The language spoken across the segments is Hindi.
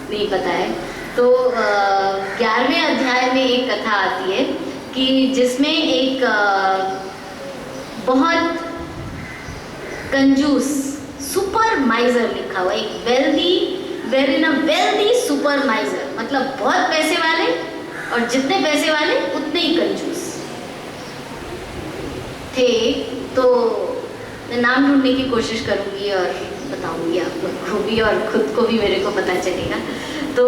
नहीं पता है। तो 11वें अध्याय में एक कथा आती है कि जिसमें एक बहुत कंजूस सुपर माइजर लिखा हुआ, एक वेल्दी सुपर माइजर, मतलब बहुत पैसे वाले, और जितने पैसे वाले उतने ही कंजूस थे। तो मैं नाम ढूंढने की कोशिश करूंगी और बताऊंगी आप लोग को भी, और खुद को भी मेरे को पता चलेगा। तो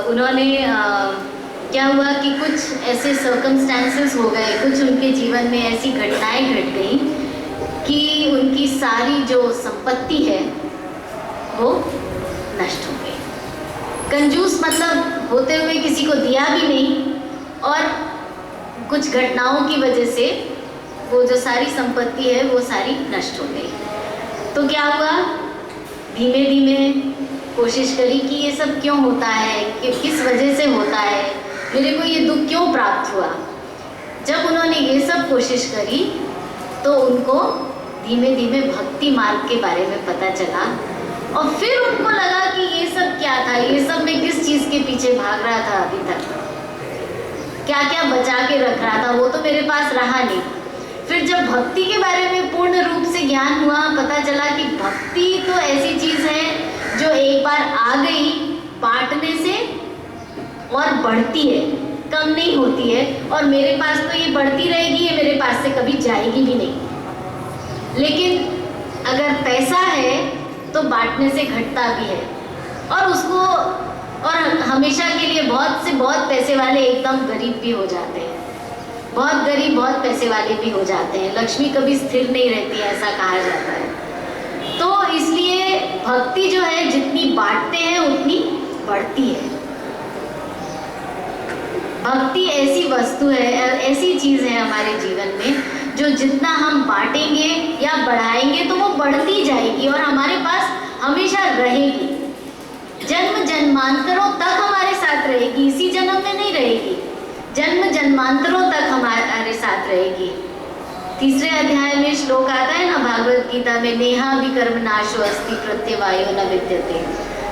उन्होंने क्या हुआ कि कुछ ऐसे सर्कमस्टांसेस हो गए, कुछ उनके जीवन में ऐसी घटनाएं घट गई कि उनकी सारी जो संपत्ति है वो नष्ट हो गई। कंजूस मतलब होते हुए किसी को दिया भी नहीं, और कुछ घटनाओं की वजह से वो जो सारी संपत्ति है वो सारी नष्ट हो गई। तो क्या हुआ, धीमे धीमे कोशिश करी कि ये सब क्यों होता है, कि किस वजह से होता है, मेरे को ये दुख क्यों प्राप्त हुआ। जब उन्होंने ये सब कोशिश करी तो उनको धीमे धीमे भक्ति मार्ग के बारे में पता चला, और फिर उनको लगा कि ये सब क्या था, ये सब मैं किस चीज़ के पीछे भाग रहा था अभी तक, क्या क्या बचा के रख रहा था, वो तो मेरे पास रहा नहीं। फिर जब भक्ति के बारे में पूर्ण रूप से ज्ञान हुआ, पता चला कि भक्ति तो ऐसी चीज़ है जो एक बार आ गई, बांटने से और बढ़ती है, कम नहीं होती है, और मेरे पास तो ये बढ़ती रहेगी, ये मेरे पास से कभी जाएगी भी नहीं। लेकिन अगर पैसा है तो बांटने से घटता भी है, और उसको, और हमेशा के लिए बहुत से बहुत पैसे वाले एकदम गरीब भी हो जाते हैं, बहुत गरीब बहुत पैसे वाले भी हो जाते हैं। लक्ष्मी कभी स्थिर नहीं रहती है, ऐसा कहा जाता है। तो इसलिए भक्ति जो है जितनी बांटते हैं उतनी बढ़ती है। भक्ति ऐसी वस्तु है, ऐसी चीज़ है हमारे जीवन में जो जितना हम बांटेंगे या बढ़ाएंगे तो वो बढ़ती जाएगी और हमारे पास हमेशा रहेगी, जन्म जन्मांतरों तक हमारे साथ रहेगी। इसी जन्म में नहीं रहेगी, जन्म जन्मांतरों तक हमारे साथ रहेगी। 3 अध्याय में श्लोक आता है ना भागवत गीता में, नेहा विकर्म नाशो अस्ति प्रत्यवायो न विद्यते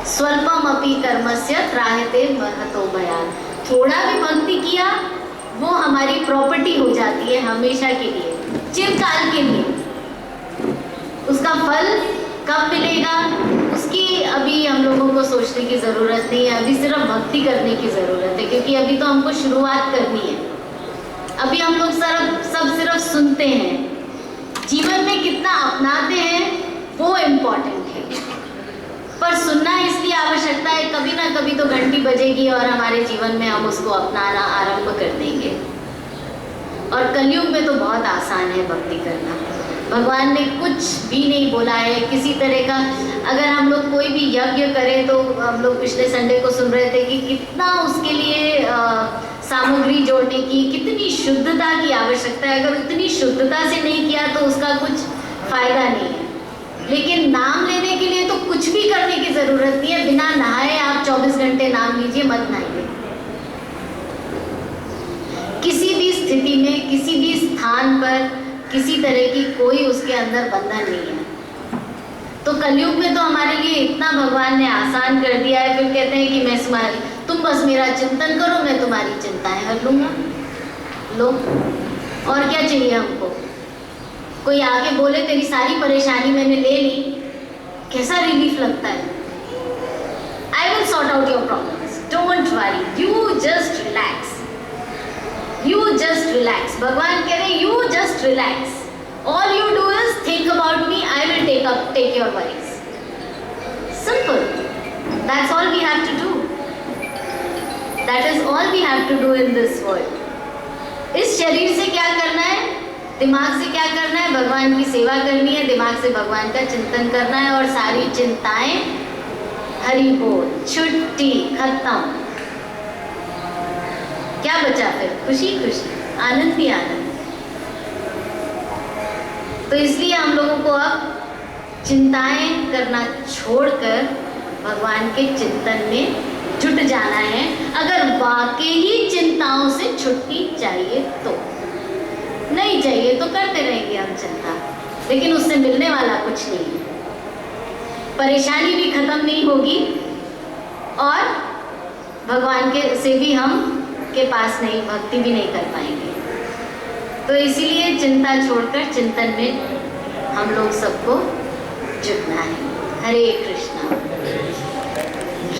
स्वल्पम अपि कर्मस्य त्रायते महतो भयान। थोड़ा भी भक्ति किया वो हमारी प्रॉपर्टी हो जाती है हमेशा के लिए, चिरकाल के लिए। उसका फल कब मिलेगा उसकी अभी हम लोगों को सोचने की ज़रूरत नहीं है, अभी सिर्फ भक्ति करने की ज़रूरत है, क्योंकि अभी तो हमको शुरुआत करनी है। अभी हम लोग सब सिर्फ सुनते हैं, जीवन में कितना अपनाते हैं वो इम्पोर्टेंट है। पर सुनना इसलिए आवश्यकता है, कभी ना कभी तो घंटी बजेगी और हमारे जीवन में हम उसको अपनाना आरंभ कर देंगे। और कलयुग में तो बहुत आसान है भक्ति करना, भगवान ने कुछ भी नहीं बोला है किसी तरह का। अगर हम लोग कोई भी यज्ञ करें तो हम लोग पिछले संडे को सुन रहे थे कि कितना उसके लिए सामग्री जोड़ने की, कितनी शुद्धता की आवश्यकता है। अगर उतनी शुद्धता से नहीं किया तो उसका कुछ फायदा नहीं है। लेकिन नाम लेने के लिए तो कुछ भी करने की ज़रूरत नहीं है, बिना नहाए आप 24 घंटे नाम लीजिए, मत नहाइए। किसी भी स्थिति में, किसी भी स्थान पर किसी तरह की कोई उसके अंदर बंधन नहीं है। तो कलयुग में तो हमारे लिए इतना भगवान ने आसान कर दिया है। फिर कहते हैं कि मैं तुम बस मेरा चिंतन करो, मैं तुम्हारी चिंताएं हर लूँगा। लो, और क्या चाहिए हमको? कोई आके बोले तेरी सारी परेशानी मैंने ले ली, कैसा रिलीफ लगता है। I will sort out your problems, don't worry, you just relax, you just relax. भगवान कह रहे you just relax, all you do is think about me, I will take your worries. Simple, that's all we have to do, that is all we have to do in this world. इस शरीर से क्या करना है, दिमाग से क्या करना है, भगवान की सेवा करनी है, दिमाग से भगवान का चिंतन करना है, और सारी चिंताएं हरि बोल, छुट्टी, खत्म। क्या बचा फिर? खुशी खुशी, आनंद ही आनंद। तो इसलिए हम लोगों को अब चिंताएं करना छोड़कर भगवान के चिंतन में जुट जाना है। अगर वाकई ही चिंताओं से छुट्टी चाहिए तो, नहीं चाहिए तो करते रहेंगे हम चिंता, लेकिन उससे मिलने वाला कुछ नहीं है। परेशानी भी खत्म नहीं होगी और भगवान के से भी हम के पास नहीं, भक्ति भी नहीं कर पाएंगे। तो इसीलिए चिंता छोड़कर चिंतन में हम लोग सबको जुटना है। हरे कृष्णा।